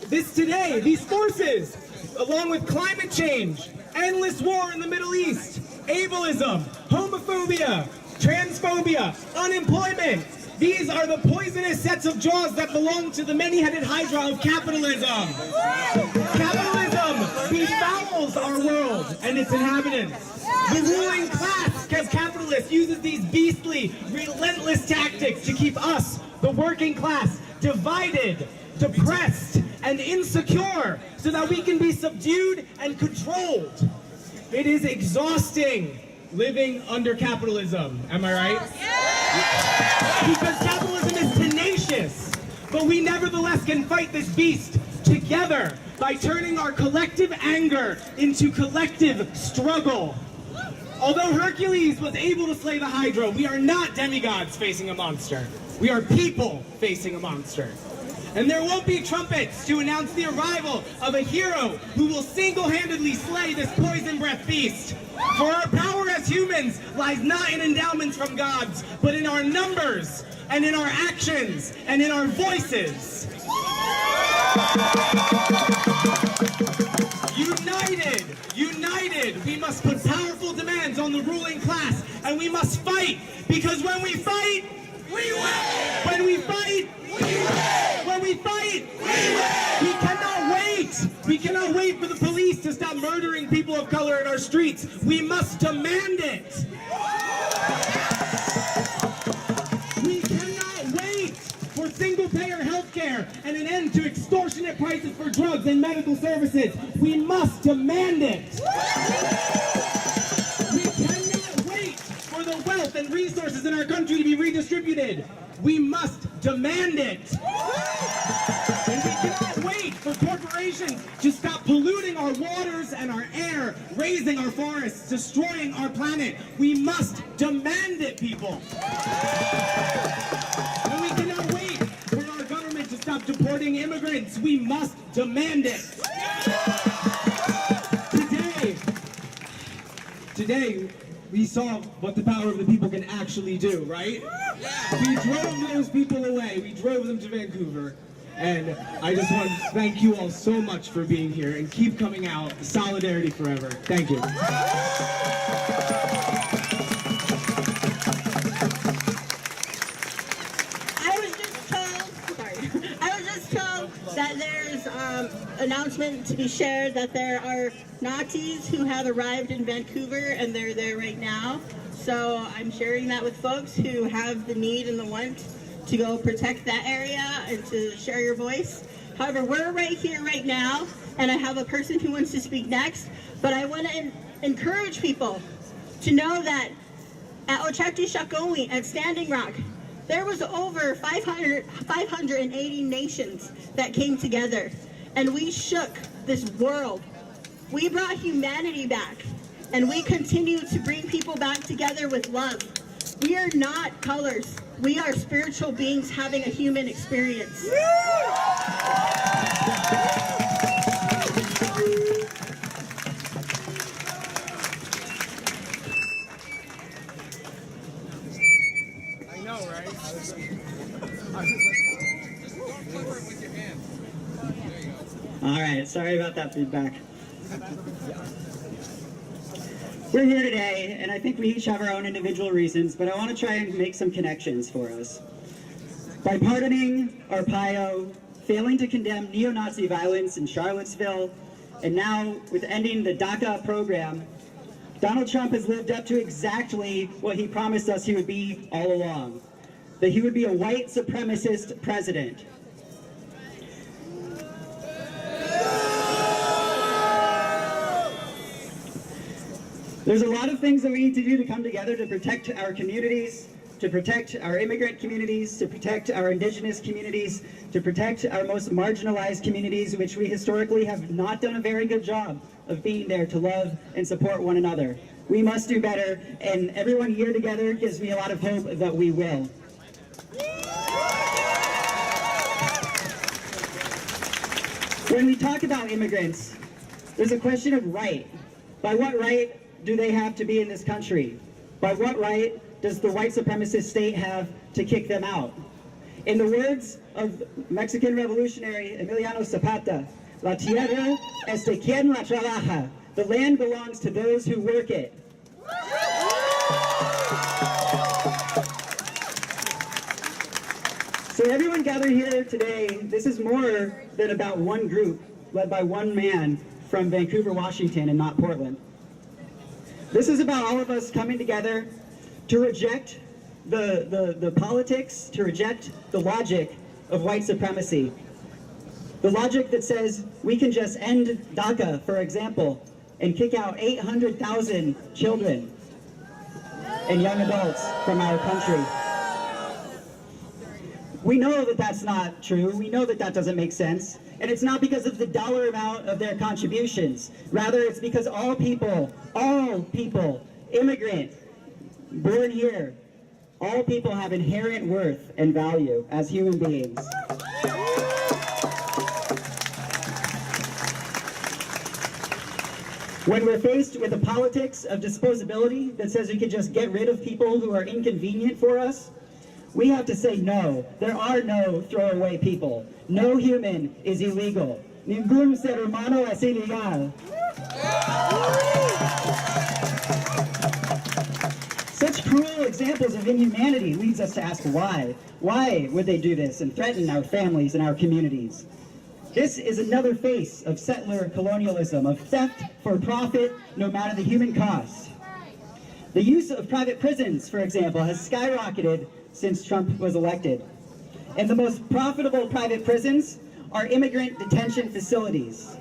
this today, these forces, along with climate change, endless war in the Middle East, ableism, homophobia, transphobia, unemployment. These are the poisonous sets of jaws that belong to the many-headed hydra of capitalism. Capitalism befouls our world and its inhabitants. The ruling class, as capitalists, uses these beastly, relentless tactics to keep us, the working class, divided, depressed, and insecure so that we can be subdued and controlled. It is exhausting living under capitalism. Am I right? Because capitalism is tenacious, but we nevertheless can fight this beast together by turning our collective anger into collective struggle. Although Hercules was able to slay the Hydra, we are not demigods facing a monster. We are people facing a monster. And there won't be trumpets to announce the arrival of a hero who will single-handedly slay this poison breath beast. For our power as humans lies not in endowments from gods, but in our numbers, and in our actions, and in our voices. United, we must put powerful demands on the ruling class, and we must fight, because when we fight, we win! When we fight, we win! When we fight, we win! We cannot wait! We cannot wait for the police to stop murdering people of color in our streets. We must demand it! We cannot wait for single-payer health care and an end to extortionate prices for drugs and medical services. We must demand it! For the wealth and resources in our country to be redistributed. We must demand it. And we cannot wait for corporations to stop polluting our waters and our air, razing our forests, destroying our planet. We must demand it, people. And we cannot wait for our government to stop deporting immigrants. We must demand it. Today, we saw what the power of the people can actually do, right? We drove those people away. We drove them to Vancouver. And I just want to thank you all so much for being here and keep coming out. Solidarity forever. Thank you. I was just told that there's announcement to be shared that there are Nazis who have arrived in Vancouver and they're there right now. So I'm sharing that with folks who have the need and the want to go protect that area and to share your voice. However, we're right here right now, and I have a person who wants to speak next, but I want to encourage people to know that at Ochakti Shakoni, at Standing Rock, there was over 580 nations that came together, and we shook this world. We brought humanity back, and we continue to bring people back together with love. We are not colors. We are spiritual beings having a human experience. I know, right? Just cover it with your hand. There you go. All right, sorry about that feedback. We're here today, and I think we each have our own individual reasons, but I want to try and make some connections for us. By pardoning Arpaio, failing to condemn neo-Nazi violence in Charlottesville, and now with ending the DACA program, Donald Trump has lived up to exactly what he promised us he would be all along, that he would be a white supremacist president. There's a lot of things that we need to do to come together to protect our communities, to protect our immigrant communities, to protect our indigenous communities, to protect our most marginalized communities, which we historically have not done a very good job of being there to love and support one another. We must do better, and everyone here together gives me a lot of hope that we will. When we talk about immigrants, there's a question of right. By what right do they have to be in this country? By what right does the white supremacist state have to kick them out? In the words of Mexican revolutionary Emiliano Zapata, La tierra es de quien la trabaja. The land belongs to those who work it. So everyone gathered here today, this is more than about one group led by one man from Vancouver, Washington, and not Portland. This is about all of us coming together to reject the politics, to reject the logic of white supremacy. The logic that says we can just end DACA, for example, and kick out 800,000 children and young adults from our country. We know that that's not true. We know that that doesn't make sense. And it's not because of the dollar amount of their contributions. Rather, it's because all people, immigrant, born here, all people have inherent worth and value as human beings. When we're faced with a politics of disposability that says we can just get rid of people who are inconvenient for us, we have to say no. There are no throwaway people. No human is illegal. Ningún ser humano es ilegal. Such cruel examples of inhumanity leads us to ask why. Why would they do this and threaten our families and our communities? This is another face of settler colonialism, of theft for profit, no matter the human cost. The use of private prisons, for example, has skyrocketed since Trump was elected. And the most profitable private prisons are immigrant detention facilities.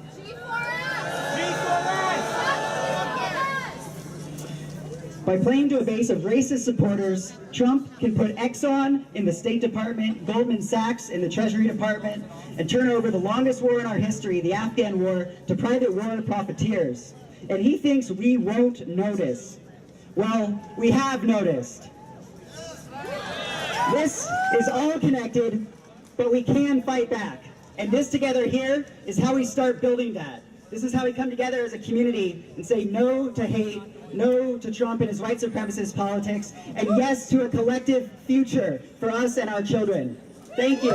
By playing to a base of racist supporters, Trump can put Exxon in the State Department, Goldman Sachs in the Treasury Department, and turn over the longest war in our history, the Afghan War, to private war profiteers. And he thinks we won't notice. Well, we have noticed. This is all connected, but we can fight back. And this together here is how we start building that. This is how we come together as a community and say no to hate, no to Trump and his white supremacist politics, and yes to a collective future for us and our children. Thank you.